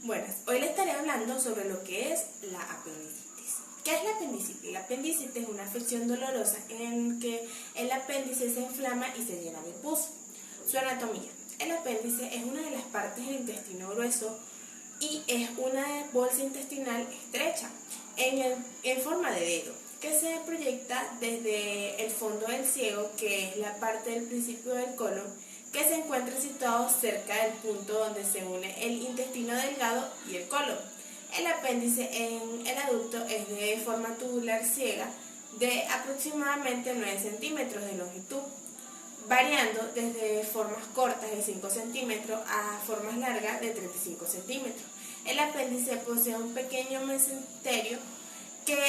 Buenas, hoy les estaré hablando sobre lo que es la apendicitis. ¿Qué es la apendicitis? La apendicitis es una afección dolorosa en que el apéndice se inflama y se llena de pus. Su anatomía. El apéndice es una de las partes del intestino grueso y es una bolsa intestinal estrecha en forma de dedo que se proyecta desde el fondo del ciego, que es la parte del principio del colon, que se encuentra situado cerca del punto donde se une el intestino delgado y el colon. El apéndice en el adulto es de forma tubular ciega de aproximadamente 9 centímetros de longitud, variando desde formas cortas de 5 centímetros a formas largas de 35 centímetros. El apéndice posee un pequeño mesenterio que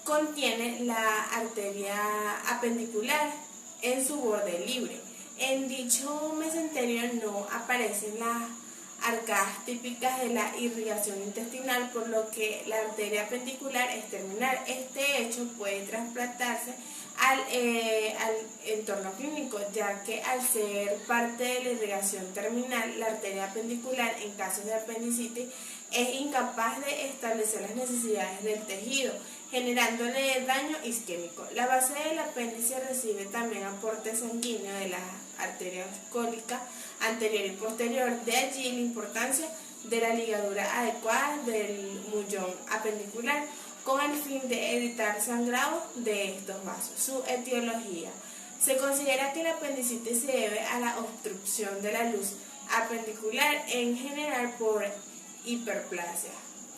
contiene la arteria apendicular en su borde libre. En dicho mesenterio no aparecen las arcadas típicas de la irrigación intestinal, por lo que la arteria apendicular es terminal. Este hecho puede trasplantarse al entorno clínico, ya que al ser parte de la irrigación terminal, la arteria apendicular en casos de apendicitis es incapaz de establecer las necesidades del tejido, generándole daño isquémico. La base del apéndice recibe también aporte sanguíneo de las arterias cólicas anterior y posterior, de allí la importancia de la ligadura adecuada del mullón apendicular con el fin de evitar sangrado de estos vasos. Su etiología. Se considera que la apendicitis se debe a la obstrucción de la luz apendicular, en general por hiperplasia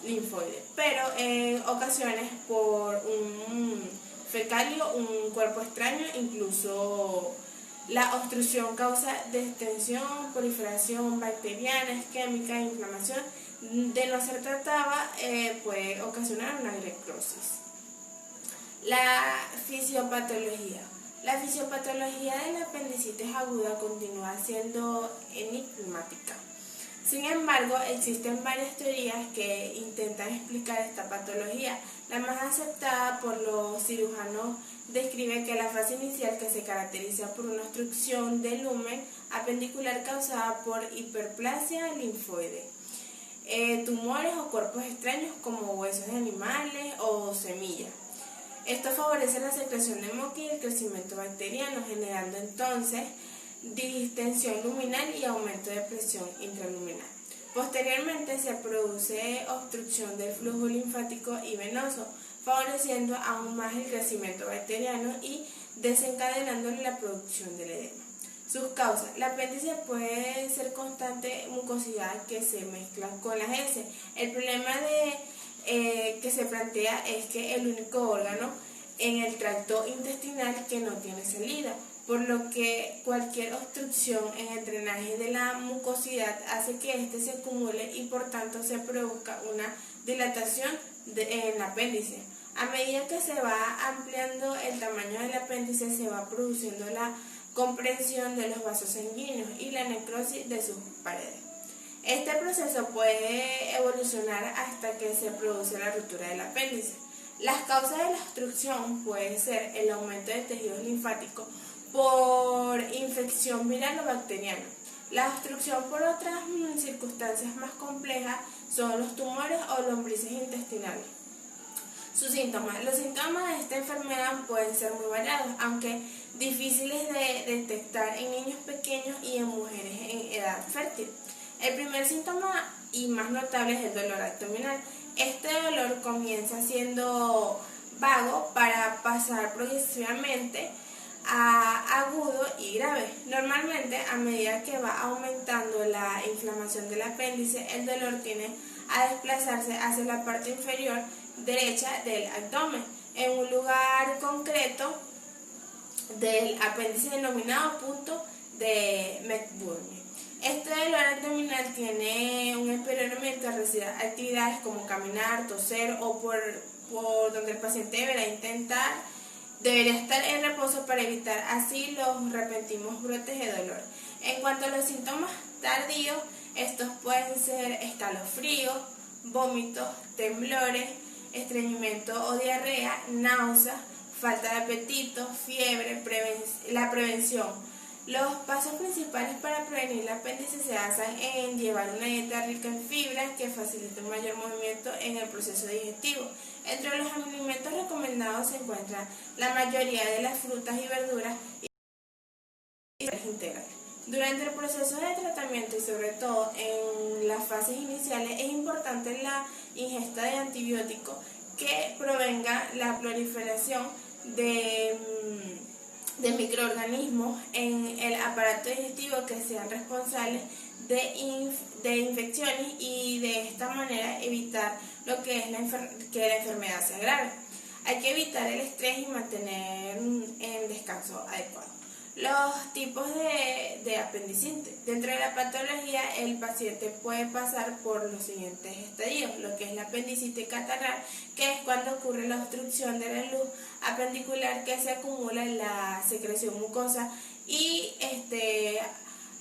linfoide, pero en ocasiones por un fecalio, un cuerpo extraño. Incluso la obstrucción causa distensión, proliferación bacteriana, isquémica, inflamación. De no ser tratada, puede ocasionar una necrosis. La fisiopatología. La fisiopatología de la apendicitis aguda continúa siendo enigmática. Sin embargo, existen varias teorías que intentan explicar esta patología. La más aceptada por los cirujanos describe que la fase inicial, que se caracteriza por una obstrucción del lumen apendicular causada por hiperplasia linfoide, tumores o cuerpos extraños como huesos de animales o semillas. Esto favorece la secreción de moco y el crecimiento bacteriano, generando entonces distensión luminal y aumento de presión intraluminal. Posteriormente se produce obstrucción del flujo linfático y venoso, favoreciendo aún más el crecimiento bacteriano y desencadenando la producción del edema. Sus causas. La apéndice puede ser constante mucosidad que se mezcla con las heces. El problema que se plantea es que el único órgano en el tracto intestinal que no tiene salida, por lo que cualquier obstrucción en el drenaje de la mucosidad hace que éste se acumule y por tanto se produzca una dilatación en el apéndice. A medida que se va ampliando el tamaño del apéndice, se va produciendo la compresión de los vasos sanguíneos y la necrosis de sus paredes. Este proceso puede evolucionar hasta que se produce la ruptura del apéndice. Las causas de la obstrucción pueden ser el aumento de tejidos linfáticos por infección viral o bacteriana. La obstrucción por otras circunstancias más complejas son los tumores o lombrices intestinales. Sus síntomas. Los síntomas de esta enfermedad pueden ser muy variados, aunque difíciles de detectar en niños pequeños y en mujeres en edad fértil. El primer síntoma y más notable es el dolor abdominal. Este dolor comienza siendo vago para pasar progresivamente a agudo y grave. Normalmente, a medida que va aumentando la inflamación del apéndice, el dolor tiende a desplazarse hacia la parte inferior derecha del abdomen, en un lugar concreto del apéndice denominado punto de McBurney. Este dolor abdominal tiene un empeoramiento al recibir actividades como caminar, toser o por donde el paciente debería estar en reposo para evitar así los repentinos brotes de dolor. En cuanto a los síntomas tardíos, estos pueden ser escalofríos, vómitos, temblores, estreñimiento o diarrea, náuseas, falta de apetito, fiebre. La prevención. Los pasos principales para prevenir la apéndice se basan en llevar una dieta rica en fibras que facilite un mayor movimiento en el proceso digestivo. Entre los alimentos recomendados se encuentran la mayoría de las frutas y verduras y las integrales. Durante el proceso de tratamiento y sobre todo en las fases iniciales es importante la ingesta de antibióticos que provenga la proliferación de microorganismos en el aparato digestivo que sean responsables de infecciones y de esta manera evitar lo que es que la enfermedad sea grave. Hay que evitar el estrés y mantener en descanso adecuado. Los tipos de apendicitis. Dentro de la patología, el paciente puede pasar por los siguientes estadios, lo que es la apendicitis catarral, que es cuando ocurre la obstrucción de la luz apendicular que se acumula en la secreción mucosa y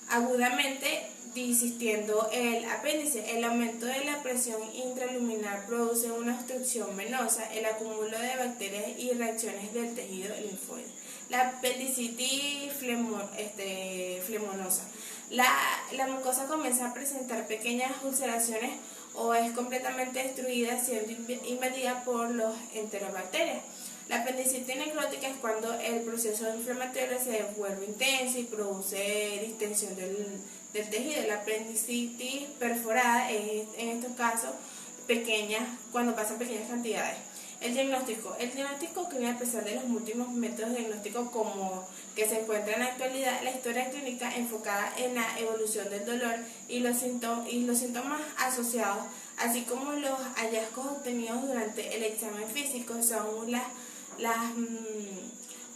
agudamente disistiendo el apéndice. El aumento de la presión intraluminal produce una obstrucción venosa, el acúmulo de bacterias y reacciones del tejido linfoide. La apendicitis flemonosa. La mucosa comienza a presentar pequeñas ulceraciones o es completamente destruida siendo invadida por los enterobacterias. La apendicitis necrótica es cuando el proceso inflamatorio se vuelve intenso y produce distensión del tejido. La apendicitis perforada es en estos casos cuando pasan pequeñas cantidades. El diagnóstico clínico, a pesar de los múltiples métodos diagnósticos como que se encuentran en la actualidad, la historia clínica enfocada en la evolución del dolor y los síntomas asociados, así como los hallazgos obtenidos durante el examen físico, son las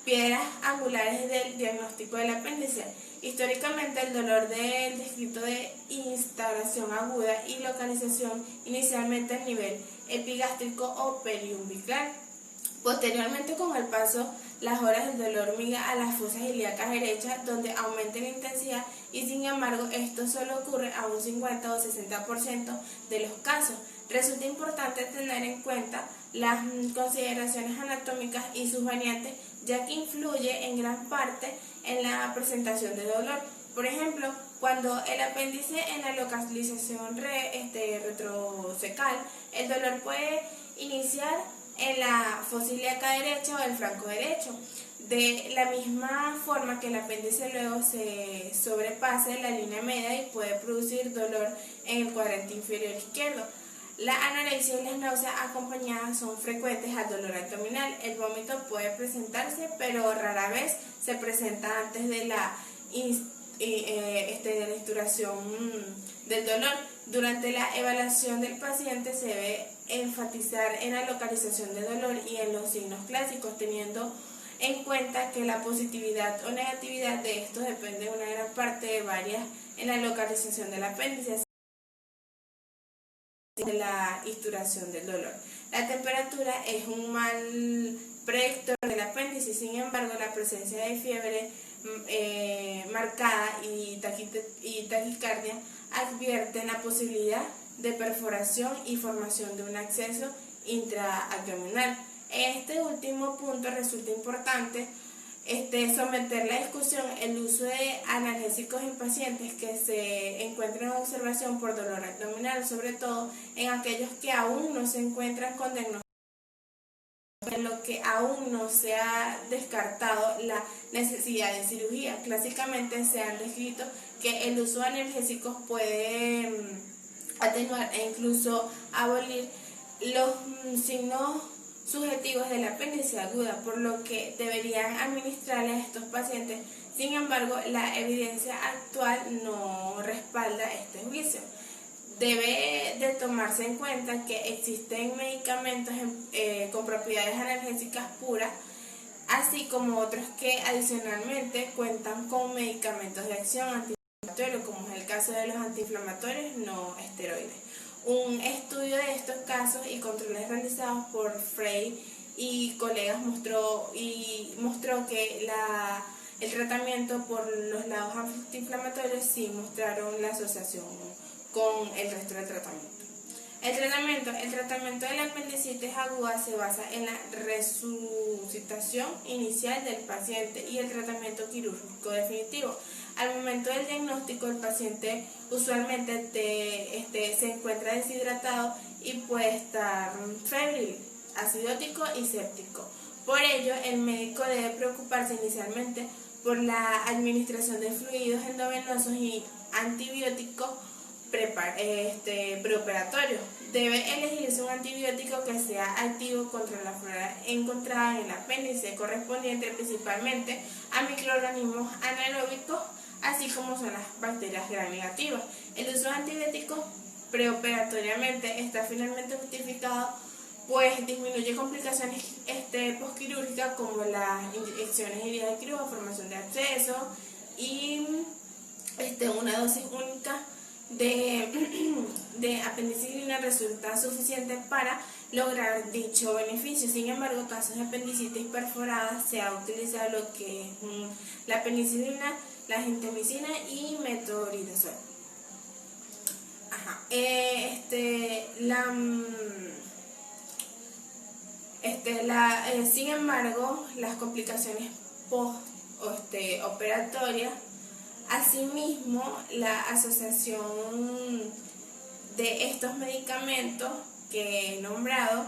piedras angulares del diagnóstico del apéndice. Históricamente, el dolor del descrito de instalación aguda y localización inicialmente a nivel epigástrico o periumbilical. Posteriormente, con el paso, las horas del dolor migra a las fosas ilíacas derechas, donde aumenta la intensidad y, sin embargo, esto solo ocurre a un 50 o 60% de los casos. Resulta importante tener en cuenta las consideraciones anatómicas y sus variantes, ya que influye en gran parte en la presentación de dolor. Por ejemplo, cuando el apéndice en la localización retrocecal, el dolor puede iniciar en la fosa ilíaca derecha o el flanco derecho. De la misma forma que el apéndice luego se sobrepasa en la línea media y puede producir dolor en el cuadrante inferior izquierdo. La anorexia y las náuseas acompañadas son frecuentes al dolor abdominal. El vómito puede presentarse, pero rara vez se presenta antes de la instauración del dolor. Durante la evaluación del paciente se debe enfatizar en la localización del dolor y en los signos clásicos, teniendo en cuenta que la positividad o negatividad de estos depende de una gran parte de varias en la localización del apéndice, de la instauración del dolor. La temperatura es un mal predictor del apéndice, sin embargo, la presencia de fiebre marcada y taquicardia advierten la posibilidad de perforación y formación de un absceso intraabdominal. En este último punto resulta importante someter la discusión el uso de analgésicos en pacientes que se encuentran en observación por dolor abdominal, sobre todo en aquellos que aún no se encuentran con diagnóstico, en lo que aún no se ha descartado la necesidad de cirugía. Clásicamente se han descrito que el uso de analgésicos puede atenuar e incluso abolir los signos subjetivos de la apéndice aguda, por lo que deberían administrarle a estos pacientes. Sin embargo, la evidencia actual no respalda este juicio. Debe de tomarse en cuenta que existen medicamentos con propiedades analgésicas puras, así como otros que adicionalmente cuentan con medicamentos de acción antiinflamatoria, como es el caso de los antiinflamatorios no esteroides. Un estudio de estos casos y controles realizados por Frey y colegas mostró que el tratamiento por los lados antiinflamatorios sí mostraron la asociación con el resto del tratamiento. El tratamiento de la apendicitis aguda se basa en la resucitación inicial del paciente y el tratamiento quirúrgico definitivo. Al momento del diagnóstico, el paciente usualmente se encuentra deshidratado y puede estar febril, acidótico y séptico. Por ello, el médico debe preocuparse inicialmente por la administración de fluidos endovenosos y antibióticos preoperatorios. Debe elegirse un antibiótico que sea activo contra la flora encontrada en el apéndice, correspondiente principalmente a microorganismos anaeróbicos, así como son las bacterias gram negativas. El uso de antibióticos preoperatoriamente está finalmente justificado, pues disminuye complicaciones posquirúrgicas como las inyecciones heridas de quirúrgico, formación de abscesos y una dosis única de apendicilina resulta suficiente para lograr dicho beneficio. Sin embargo, en casos de apendicitis perforada se ha utilizado lo que es la penicilina, la gentamicina y metronidazol. Sin embargo, las complicaciones operatorias, asimismo, la asociación de estos medicamentos que he nombrado,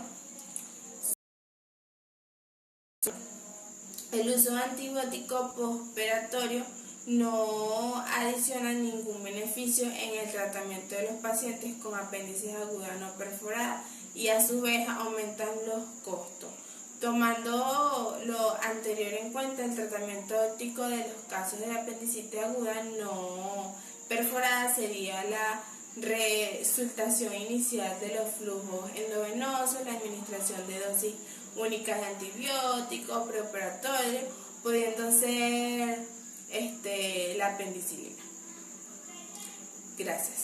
el uso de antibiótico postoperatorio no adiciona ningún beneficio en el tratamiento de los pacientes con apéndices aguda no perforada y a su vez aumentan los costos. Tomando lo anterior en cuenta, el tratamiento óptico de los casos de apendicitis aguda no perforada sería la resucitación inicial de los flujos endovenosos, la administración de dosis únicas de antibióticos preoperatorios, pudiendo ser la penicilina. Gracias.